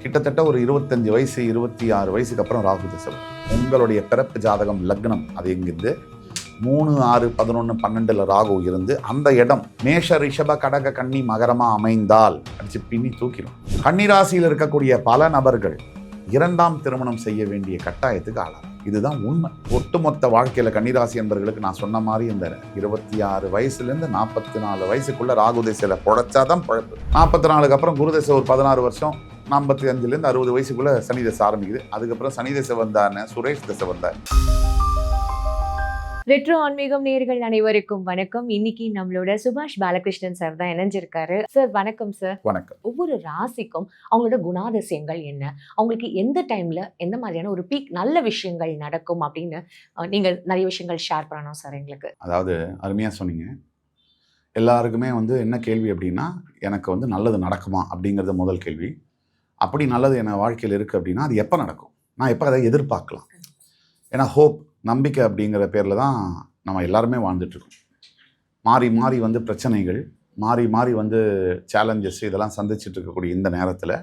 கிட்டத்தட்ட ஒரு 25 வயசு 26 வயசுக்கு அப்புறம் ராகு திசை வரும். உங்களுடைய பிறப்பு ஜாதகம் லக்னம் அது எங்கிருந்து 3, 6, 11, 12 ராகு இருந்து அந்த இடம் மேஷ ரிஷப கடக கன்னி மகரமா அமைந்தால் அடிச்சு பின்னி தூக்கிடும். கன்னிராசியில் இருக்கக்கூடிய பல நபர்கள் இரண்டாம் திருமணம் செய்ய வேண்டிய கட்டாயத்துக்கு ஆளாகும். இதுதான் உண்மை. ஒட்டுமொத்த வாழ்க்கையில கன்னிராசி என்பவர்களுக்கு நான் சொன்ன மாதிரி இந்த 26 வயசுலேருந்து 44 வயசுக்குள்ள ராகு திசையில பொழைச்சாதான் பழப்பு. 44க்கு அப்புறம் குரு திசை ஒரு 16 வருஷம், 45லேருந்து 60 வயசுக்குள்ள சனி திசை ஆரம்பிக்குது. அதுக்கப்புறம் சனி திசை வந்தாருன்னு சுரேஷ் திசை வந்தார். ரெட்ரோ ஆன்மீகம் நேயர்கள் அனைவருக்கும் வணக்கம். இன்னைக்கு நம்மளோட சுபாஷ் பாலகிருஷ்ணன் சார் தான் இணைஞ்சிருக்காரு. சார் வணக்கம் சார். வணக்கம். ஒவ்வொரு ராசிக்கும் அவங்களோட குணாதிசயங்கள் என்ன, அவங்களுக்கு எந்த டைம்ல எந்த மாதிரியான ஒரு பீக் நல்ல விஷயங்கள் நடக்கும் அப்படின்னு நீங்க நிறைய விஷயங்கள் ஷேர் பண்ணணும் சார் எங்களுக்கு. அதாவது அருமையா சொன்னீங்க. எல்லாருக்குமே என்ன கேள்வி அப்படின்னா, எனக்கு நல்லது நடக்குமா அப்படிங்கிறது முதல் கேள்வி. அப்படி நல்லது என் வாழ்க்கையில் இருக்குது அப்படின்னா அது எப்போ நடக்கும், நான் எப்போ அதை எதிர்பார்க்கலாம்? ஏன்னா ஹோப், நம்பிக்கை அப்படிங்கிற பேரில் தான் நம்ம எல்லாருமே வாழ்ந்துட்டுருக்கோம். மாறி மாறி பிரச்சனைகள், மாறி மாறி சேலஞ்சஸ் இதெல்லாம் சந்திச்சுட்டு இருக்கக்கூடிய இந்த நேரத்தில்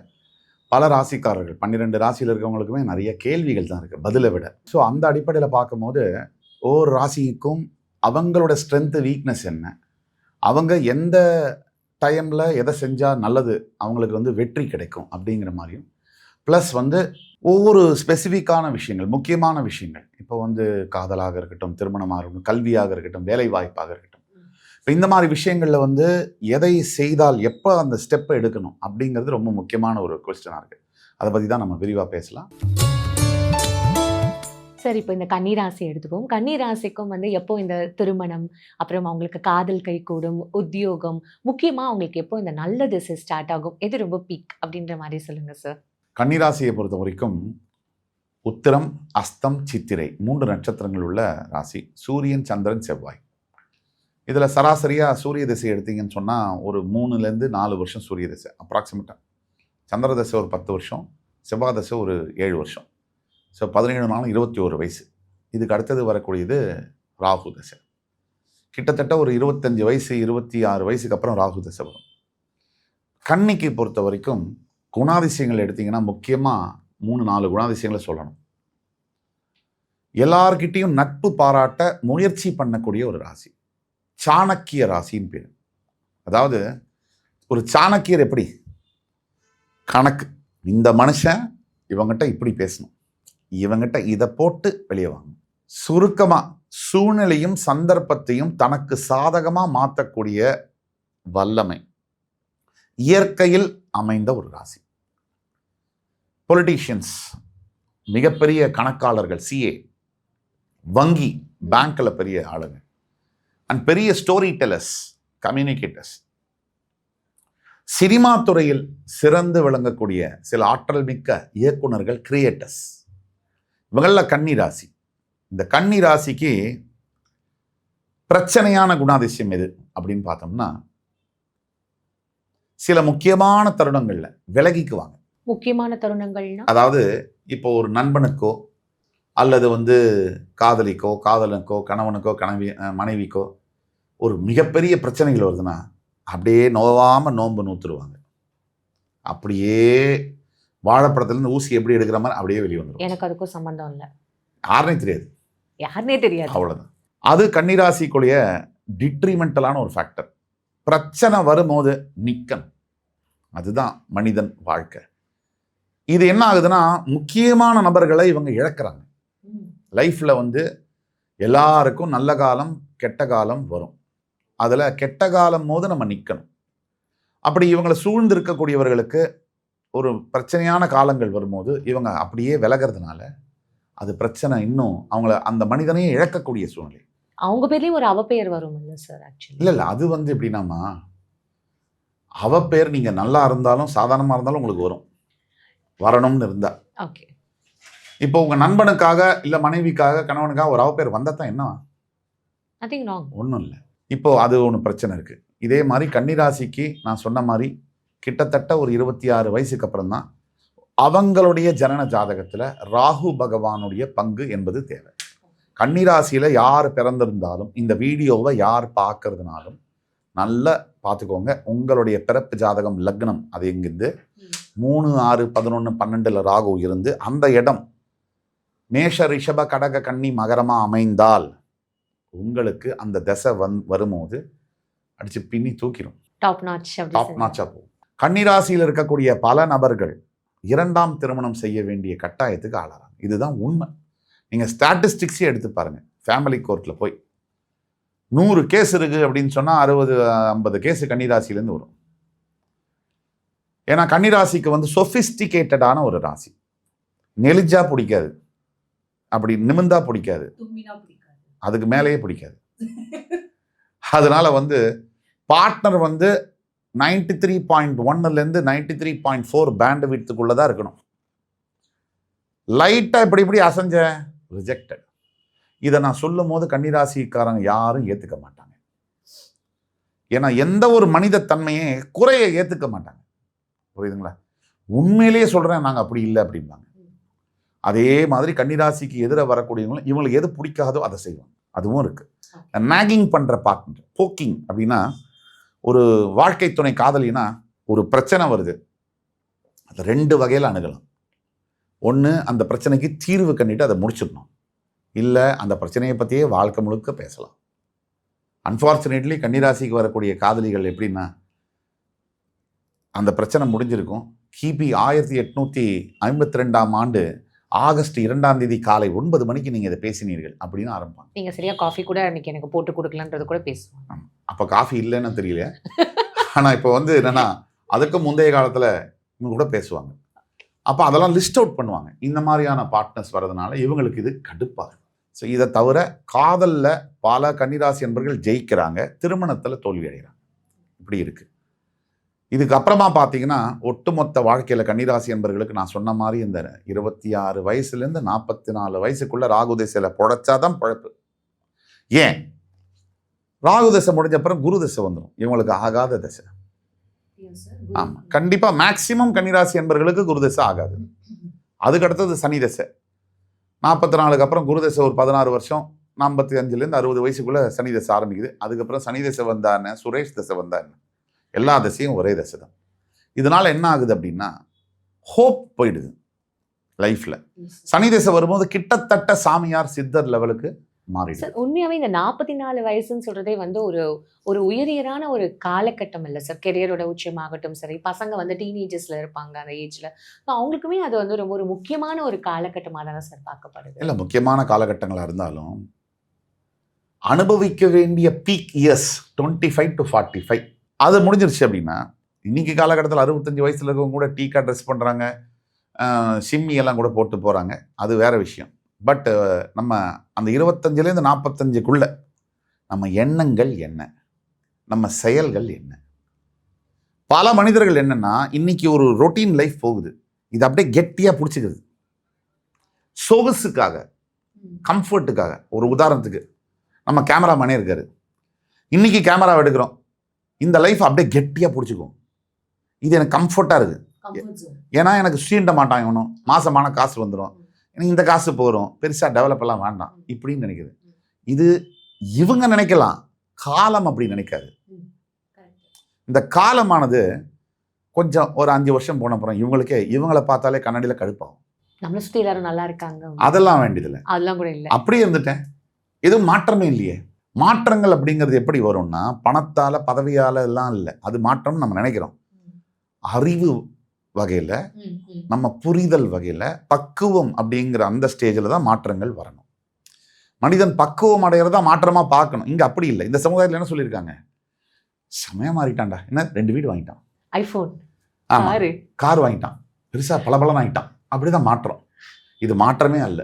பல ராசிக்காரர்கள் 12 ராசியில் இருக்கவங்களுக்குமே நிறைய கேள்விகள் தான் இருக்குது பதிலை விட. ஸோ அந்த அடிப்படையில் பார்க்கும்போது ஒவ்வொரு ராசிக்கும் அவங்களோட ஸ்ட்ரென்த்து வீக்னஸ் என்ன, அவங்க எந்த டைமில் எதை செஞ்சால் நல்லது அவங்களுக்கு வெற்றி கிடைக்கும் அப்படிங்கிற மாதிரியும், ப்ளஸ் ஒவ்வொரு ஸ்பெசிஃபிக்கான விஷயங்கள், முக்கியமான விஷயங்கள், இப்போ காதலாக இருக்கட்டும், திருமணமாக இருக்கட்டும், கல்வியாக இருக்கட்டும், வேலை வாய்ப்பாக இருக்கட்டும், இப்போ இந்த மாதிரி விஷயங்களில் எதை செய்தால் எப்போ அந்த ஸ்டெப்பை எடுக்கணும் அப்படிங்கிறது ரொம்ப முக்கியமான ஒரு கொஸ்டினாக இருக்குது. அதை பற்றி தான் நம்ம விரிவாக பேசலாம். சார், இப்போ இந்த கன்னிராசி எடுத்துப்போம். கன்னிராசிக்கும் எப்போ இந்த திருமணம், அப்புறம் அவங்களுக்கு காதல் கைகூடும், உத்தியோகம், முக்கியமாக அவங்களுக்கு எப்போ இந்த நல்ல திசை ஸ்டார்ட் ஆகும், எது ரொம்ப பீக் அப்படின்ற மாதிரி சொல்லுங்கள் சார். கன்னிராசியை பொறுத்த வரைக்கும் உத்திரம், அஸ்தம், சித்திரை 3 நட்சத்திரங்கள் உள்ள ராசி. சூரியன், சந்திரன், செவ்வாய். இதில் சராசரியாக சூரிய திசை எடுத்தீங்கன்னு சொன்னால் ஒரு 3லேருந்து 4 வருஷம் சூரிய திசை அப்ராக்சிமேட்டாக. சந்திர திசை ஒரு 10 வருஷம், செவ்வாய் திசை ஒரு 7 வருஷம். ஸோ 17 நாளும் 21 வயசு. இதுக்கு அடுத்தது வரக்கூடியது ராகு திசை. கிட்டத்தட்ட ஒரு 25 வயசு 26 வயசுக்கு அப்புறம் ராகு திசை வரும். கன்னிக்கு பொறுத்த வரைக்கும் குணாதிசயங்கள் எடுத்தீங்கன்னா முக்கியமாக 3-4 குணாதிசயங்களை சொல்லணும். எல்லார்கிட்டையும் நட்பு பாராட்ட முயற்சி பண்ணக்கூடிய ஒரு ராசி. சாணக்கிய ராசின்னு பேர். அதாவது ஒரு சாணக்கியர் எப்படி கணக்கு, இந்த மனுஷன் இவங்கிட்ட இப்படி பேசணும், இவங்கிட்ட இதை போட்டு வெளியே வாங்கணும், சுருக்கமாக சூழ்நிலையும் சந்தர்ப்பத்தையும் தனக்கு சாதகமாக மாற்றக்கூடிய வல்லமை இயற்கையில் அமைந்த ஒரு ராசி. பொலிட்டீஷியன்ஸ், மிகப்பெரிய கணக்காளர்கள், சிஏ, வங்கி, பேங்க்கில் பெரிய ஆளுங்க, அண்ட் பெரிய ஸ்டோரி டெல்லர்ஸ், கம்யூனிகேட்டர்ஸ், சினிமா துறையில் சிறந்து விளங்கக்கூடிய சில ஆற்றல் மிக்க இயக்குனர்கள், கிரியேட்டர்ஸ், இவங்களில் கன்னி ராசி. இந்த கன்னி ராசிக்கு பிரச்சனையான குணாதிசயம் எது அப்படின்னு பார்த்தோம்னா, சில முக்கியமான தருணங்கள்ல விலகிக்குவாங்க. முக்கியமான தருணங்கள்னா, அதாவது இப்போ ஒரு நண்பனுக்கோ அல்லது காதலிக்கோ, காதலனுக்கோ, கணவனுக்கோ, மனைவிக்கோ ஒரு மிகப்பெரிய பிரச்சனைகள் வருதுன்னா அப்படியே நோவாம நோன்பு நூத்துருவாங்க. அப்படியே வாழைப்பழத்துலேருந்து ஊசி எப்படி எடுக்கிற மாதிரி அப்படியே வெளியே வந்துடும். எனக்கு அதுக்கும் சம்பந்தம் இல்லை, யாருனே தெரியாது, அவ்வளோதான். அது கன்னிராசிக்குரிய டிட்ரிமெண்டலான ஒரு ஃபேக்டர். பிரச்சனை வரும்போது நிற்கணும், அதுதான் மனிதன் வாழ்க்கை. இது என்ன ஆகுதுன்னா, முக்கியமான நபர்களை இவங்க இழக்கிறாங்க. லைஃப்பில் எல்லாருக்கும் நல்ல காலம் கெட்ட காலம் வரும். அதில் கெட்ட காலம் போது நம்ம நிற்கணும். அப்படி இவங்களை சூழ்ந்து இருக்கக்கூடியவர்களுக்கு ஒரு பிரச்சனையான காலங்கள் வரும்போது இவங்க அப்படியே விலகிறதுனால அது பிரச்சனை இன்னும் அவங்கள அந்த மனிதனையே இழக்கக்கூடிய சூழ்நிலை. அவங்க பேர்லேயும் ஒரு அவப்பெயர் வரும் இல்லை சார்? ஆக்சுவலி இல்லை, அது எப்படின்னாமா, அவப்பெயர் நீங்கள் நல்லா இருந்தாலும் சாதாரணமாக இருந்தாலும் உங்களுக்கு வரணும்னு இருந்தா. ஓகே. இப்போ உங்கள் நண்பனுக்காக இல்லை மனைவிக்காக கணவனுக்காக ஒரு அவப்பெயர் வந்தால் தான் என்ன ஒன்றும் இல்லை. இப்போ அது ஒன்று பிரச்சனை இருக்குது. இதே மாதிரி கன்னிராசிக்கு நான் சொன்ன மாதிரி கிட்டத்தட்ட ஒரு 26 வயசுக்கு அப்புறம் தான் அவங்களுடைய ஜனன ஜாதகத்தில் ராகு பகவானுடைய பங்கு என்பது தேவை. கன்னிராசியில் யார் பிறந்திருந்தாலும் இந்த வீடியோவை யார் பார்க்கறதுனாலும் நல்லா பார்த்துக்கோங்க. உங்களுடைய பிறப்பு ஜாதகம் லக்னம் அது எங்கிருந்து 3, 6, 11, 12 ராகு இருந்து அந்த இடம் மேஷ ரிஷப கடக கன்னி மகரமா அமைந்தால் உங்களுக்கு அந்த தசை வரும்போது அடிச்சு பின்னி தூக்கிடும். டாப் நாட்சா போகும். கன்னிராசியில் இருக்கக்கூடிய பல நபர்கள் 2ஆம் திருமணம் செய்ய வேண்டிய கட்டாயத்துக்கு ஆளாறாங்க. இதுதான் உண்மை. நீங்க ஸ்டாட்டிஸ்டிக்ஸே எடுத்து பாருங்க. ஃபேமிலி கோர்ட்ல போய் 100 கேஸ் இருக்கு அப்படின்னு சொன்னா 60-50 கேஸ் கன்னிராசிலேருந்து வரும். ஏன்னா கன்னிராசிக்கு வந்து சொபிஸ்டிகேட்டடான ஒரு ராசி. நெலிஞ்சா பிடிக்காது, அப்படி நிமிந்தா பிடிக்காது, அதுக்கு மேலேயே பிடிக்காது. அதனால வந்து பார்ட்னர் வந்து 93.1 93.4 பேண்ட் விட்த்துக்குள்ளதான் இருக்கணும். லைட்டா இப்படி அசைஞ்ச ரிஜெக்டட். இதை நான் சொல்லும் போது கன்னிராசிக்காரங்க யாரும் ஏத்துக்க மாட்டாங்க. ஏன்னா எந்த ஒரு மனித தன்மையே குறைய ஏத்துக்க மாட்டாங்க. புரியுதுங்களா? உண்மையிலேயே சொல்றேன், நாங்க அப்படி இல்லை அப்படிம்பாங்க. அதே மாதிரி கன்னிராசிக்கு எதிர வரக்கூடியவங்களும் இவங்களுக்கு எது பிடிக்காதோ அதை செய்வாங்க. அதுவும் இருக்கு. நாகிங் பண்ற பார்ட்னர், போக்கிங் அப்படின்னா ஒரு வாழ்க்கை துணை காதலினா ஒரு பிரச்சனை வருது, அது 2 வகையில் அணுகலாம். ஒன்று, அந்த பிரச்சனைக்கு தீர்வு கண்டிட்டு அதை முடிச்சிடணும். இல்லை அந்த பிரச்சனையை பற்றியே வாழ்க்கை முழுக்க பேசலாம். அன்ஃபார்ச்சுனேட்லி கன்னிராசிக்கு வரக்கூடிய காதலிகள் எப்படின்னா, அந்த பிரச்சனை முடிஞ்சிருக்கும். கிபி 1852ஆம் ஆண்டு ஆகஸ்ட் 2ஆம் தேதி காலை 9 மணிக்கு நீங்கள் இதை பேசினீர்கள் அப்படின்னு ஆரம்பிப்பாங்க. நீங்கள் சரியா காஃபி கூட அன்னைக்கு எனக்கு போட்டு கொடுக்கலன்றது கூட பேசுவாங்க. அப்போ காஃபி இல்லைன்னு தெரியல. ஆனால் இப்போ வந்து என்னன்னா, அதுக்கு முந்தைய காலத்தில் இவங்க கூட பேசுவாங்க. அப்போ அதெல்லாம் லிஸ்ட் அவுட் பண்ணுவாங்க. இந்த மாதிரியான பார்ட்னர்ஸ் வர்றதுனால இவங்களுக்கு இது கடுப்பாகும். ஸோ இதை தவிர காதலில் பல கன்னிராசி என்பர்கள் ஜெயிக்கிறாங்க, திருமணத்தில் தோல்வி அடைகிறாங்க. இப்படி இருக்கு. இதுக்கப்புறமா பார்த்தீங்கன்னா ஒட்டுமொத்த வாழ்க்கையில் கன்னிராசி என்பர்களுக்கு நான் சொன்ன மாதிரி இந்த 26 வயசுலேருந்து 44 வயசுக்குள்ள ராகு திசையில் பொழைச்சாதான் பொழைப்பு. ஏன்? ராகு தசை முடிஞ்ச அப்புறம் குரு தசை வந்துடும். இவங்களுக்கு ஆகாத தசை. ஆமாம், கண்டிப்பாக மேக்சிமம் கன்னிராசி என்பர்களுக்கு குரு தசை ஆகாது. அதுக்கு அடுத்தது சனி தசை. 44க்கு அப்புறம் குரு தசை ஒரு 16 வருஷம், 55லேருந்து 60 வயசுக்குள்ள சனி தசை ஆரம்பிக்குது. அதுக்கப்புறம் சனி தசை வந்தான்னு, சுரேஷ் தசை வந்தான்னு, எல்லா தசையும் ஒரே தசை தான். இதனால என்ன ஆகுது அப்படின்னா, ஹோப் போயிடுது லைஃப்ல. சனி தசை வரும்போது கிட்டத்தட்ட சாமியார் சித்தர் லெவலுக்கு மாறிடுது. உண்மையாவே இந்த 44 வயசுன்னு சொல்றதே வந்து ஒரு உயரியரான ஒரு காலகட்டம் இல்லை சார். கெரியரோட உச்சமாகட்டும் சரி, பசங்க வந்து டீனேஜர்ஸ்ல இருப்பாங்க அந்த ஏஜ்ல. அவங்களுக்குமே அது வந்து ரொம்ப ஒரு முக்கியமான ஒரு காலகட்டமாக தானே சார் பார்க்கப்படுது. இல்லை, முக்கியமான காலகட்டங்களாக இருந்தாலும் அனுபவிக்க வேண்டிய பீக் இயர்ஸ் 25 to 45 அது முடிஞ்சிருச்சு அப்படின்னா, இன்னைக்கு காலகட்டத்தில் 65 வயசுல இருக்கவங்க கூட டீக்கா ட்ரெஸ் பண்ணுறாங்க, ஷிம்மி எல்லாம் கூட போட்டு போகிறாங்க. அது வேற விஷயம். பட் நம்ம அந்த 25லேருந்து 45க்குள்ள நம்ம எண்ணங்கள் என்ன, நம்ம செயல்கள் என்ன? பல மனிதர்கள் என்னன்னா, இன்னைக்கு ஒரு ரொட்டீன் லைஃப் போகுது, இது அப்படியே கெட்டியாக பிடிச்சிக்குது சொகுசுக்காக, கம்ஃபர்ட்டுக்காக. ஒரு உதாரணத்துக்கு நம்ம கேமராமேனே இருக்காரு, இன்னைக்கு கேமரா எடுக்கிறோம், இந்த லைஃப் அப்படியே கெட்டியாக பிடிச்சிக்கும். இது எனக்கு கம்ஃபர்ட்டாக இருக்குது. ஏன்னா எனக்கு சீண்ட மாட்டான் இவனும், மாசமான காசு வந்துடும், எனக்கு இந்த காசு போகிறோம், பெருசாக டெவலப் எல்லாம் வேண்டாம் இப்படின்னு நினைக்குது. இது இவங்க நினைக்கலாம், காலம் அப்படி நினைக்காது. இந்த காலமானது கொஞ்சம் ஒரு 5 வருஷம் போன அப்புறம் இவங்களை பார்த்தாலே கண்ணாடியில் கடுப்பாகும். நம்மளை சுற்றி எல்லாரும் நல்லா இருக்காங்க, அதெல்லாம் வேண்டியதில்லை, அதெல்லாம் கூட இல்லை, அப்படியே இருந்துட்டேன், எதுவும் மாற்றமே இல்லையே. மாற்றங்கள் அப்படிங்கிறது எப்படி வரும்னா, பணத்தால பதவியால எல்லாம் இல்லை. அது மாற்றம் நம்ம நினைக்கிறோம். அறிவு வகையில், நம்ம புரிதல் வகையில், பக்குவம் அப்படிங்கிற அந்த ஸ்டேஜில் தான் மாற்றங்கள் வரணும். மனிதன் பக்குவம் அடைகிறதா மாற்றமா பார்க்கணும். இங்க அப்படி இல்லை. இந்த சமுதாயத்தில் என்ன சொல்லியிருக்காங்க, செமையா மாறிட்டான்டா, என்ன 2 வீடு வாங்கிட்டான், ஐபோன், கார் வாங்கிட்டான், பெருசா பலபலன் ஆகிட்டான், அப்படிதான் மாற்றம். இது மாற்றமே அல்ல.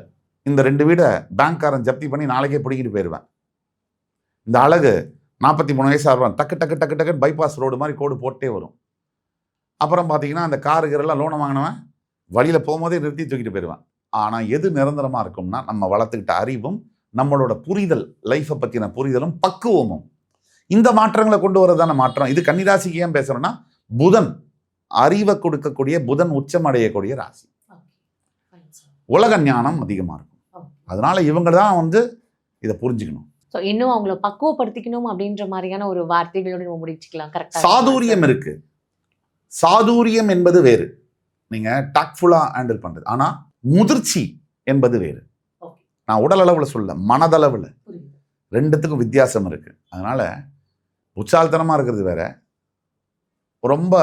இந்த 2 வீடை பேங்க்காரன் ஜப்தி பண்ணி நாளைக்கே பிடிக்கிட்டு போயிடுவேன். இந்த அழகு 43 வயசு ஆடுவான், டக்கு டக்கு டக்கு டக்குன்னு பைபாஸ் ரோடு மாதிரி கோடு போட்டே வரும். அப்புறம் பார்த்தீங்கன்னா அந்த காருக்கெல்லாம் லோனை வாங்கினவன் வழியில் போகும்போதே நிறுத்தி தூக்கிட்டு போயிடுவான். ஆனால் எது நிரந்தரமாக இருக்கும்னா, நம்ம வளர்த்துக்கிட்ட அறிவும், நம்மளோட புரிதல், லைஃப்பை பற்றின புரிதலும் பக்குவமும். இந்த மாற்றங்களை கொண்டு வரதான மாற்றம். இது கன்னிராசிக்கு ஏன் பேசுகிறோன்னா, புதன் அறிவை கொடுக்கக்கூடிய, புதன் உச்சம் அடையக்கூடிய ராசி, உலக ஞானம் அதிகமாக இருக்கும். அதனால இவங்க தான் வந்து இதை புரிஞ்சுக்கணும். இன்னும் அவங்கள பக்குவப்படுத்திக்கணும் அப்படின்ற மாதிரியான ஒரு வார்த்தைகளோட நம்ம முடிச்சுக்கலாம். கரெக்டா? சாதுரியம் இருக்கு. சாதுரியம் என்பது வேறு, நீங்கள் டாக்ஃபுல்லாக ஹேண்டில் பண்ணுறது. ஆனால் முதிர்ச்சி என்பது வேறு. ஓகே. நான் உடல் அளவில் சொல்ல, மனதளவில் புரியுது. ரெண்டுத்துக்கும் வித்தியாசம் இருக்குது. அதனால் உச்சால்தனமாக இருக்கிறது வேற, ரொம்ப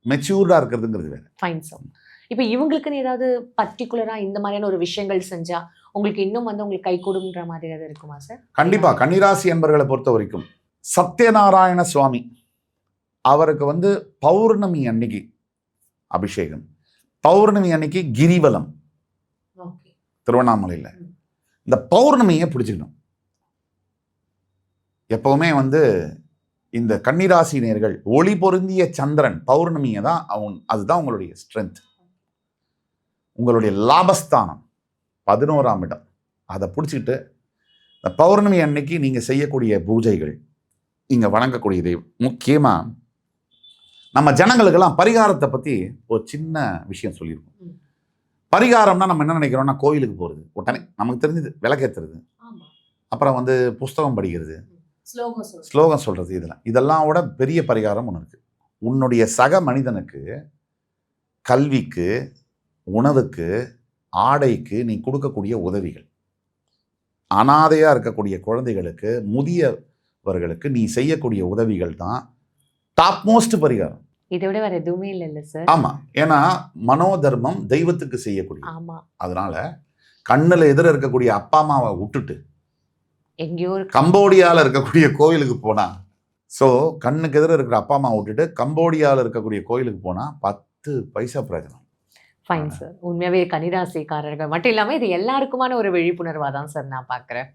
மெச்சூர்டாக இருக்கிறதுங்கிறது வேற. Fine sir. இப்போ இவங்களுக்குன்னு ஏதாவது பர்டிகுலரா இந்த மாதிரியான ஒரு விஷயங்கள் செஞ்சா உங்களுக்கு இன்னும் வந்து உங்களுக்கு கை கூடும்ன்ற மாதிரி ஏதாவது இருக்குமா சார்? கண்டிப்பா கன்னிராசி என்பர்களை பொறுத்த வரைக்கும் சத்யநாராயண சுவாமி அவருக்கு வந்து பௌர்ணமி அன்னைக்கு அபிஷேகம், பௌர்ணமி அன்னைக்கு கிரிவலம் ஓகே. திருவண்ணாமலையில். இந்த பௌர்ணமியை பிடிச்சிக்கணும். எப்பவுமே வந்து இந்த கன்னிராசினியர்கள் ஒளி பொருந்திய சந்திரன் பௌர்ணமியை தான் அதுதான் உங்களுடைய ஸ்ட்ரென்த், உங்களுடைய லாபஸ்தானம் 11ஆம் இடம். அதை பிடிச்சிக்கிட்டு இந்த பௌர்ணமி அன்னைக்கு நீங்கள் செய்யக்கூடிய பூஜைகள், நீங்கள் வணங்கக்கூடிய தெய்வம், முக்கியமாக நம்ம ஜனங்களுக்கெல்லாம் பரிகாரத்தை பற்றி ஒரு சின்ன விஷயம் சொல்லியிருக்கோம். பரிகாரம்னா நம்ம என்ன நினைக்கிறோம்னா கோயிலுக்கு போகிறது, உடனே நமக்கு தெரிஞ்சது விளக்கேற்றுறது, அப்புறம் வந்து புஸ்தகம் படிக்கிறது, ஸ்லோகம் சொல்கிறது, இதெல்லாம் விட பெரிய பரிகாரம் ஒன்று இருக்குது. உன்னுடைய சக மனிதனுக்கு கல்விக்கு, உணவுக்கு, ஆடைக்கு நீ கொடுக்கக்கூடிய உதவிகள், அனாதையாக இருக்கக்கூடிய குழந்தைகளுக்கு, முதியவர்களுக்கு நீ செய்யக்கூடிய உதவிகள் தான் டாப் மோஸ்ட் பரிகாரம். இதை விட வேற எதுவுமே இல்லை சார். ஆமாம், ஏன்னா மனோதர்மம் தெய்வத்துக்கு செய்யக்கூடிய. ஆமாம். அதனால கண்ணில் எதிர இருக்கக்கூடிய அப்பா அம்மாவை விட்டுட்டு எங்கேயோ கம்போடியாவில் இருக்கக்கூடிய கோயிலுக்கு போனா, ஸோ கண்ணுக்கு எதிர இருக்கிற அப்பா அம்மா விட்டுட்டு கம்போடியாவில் இருக்கக்கூடிய கோயிலுக்கு போனால் 10 பைசா பிரயோஜனம். Fine sir. உண்மையாகவே கன்னிராசிக்காரர்கள் மட்டும் இல்லாமல் இது எல்லாருக்குமான ஒரு விழிப்புணர்வாக தான் சார் நான் பார்க்குறேன்.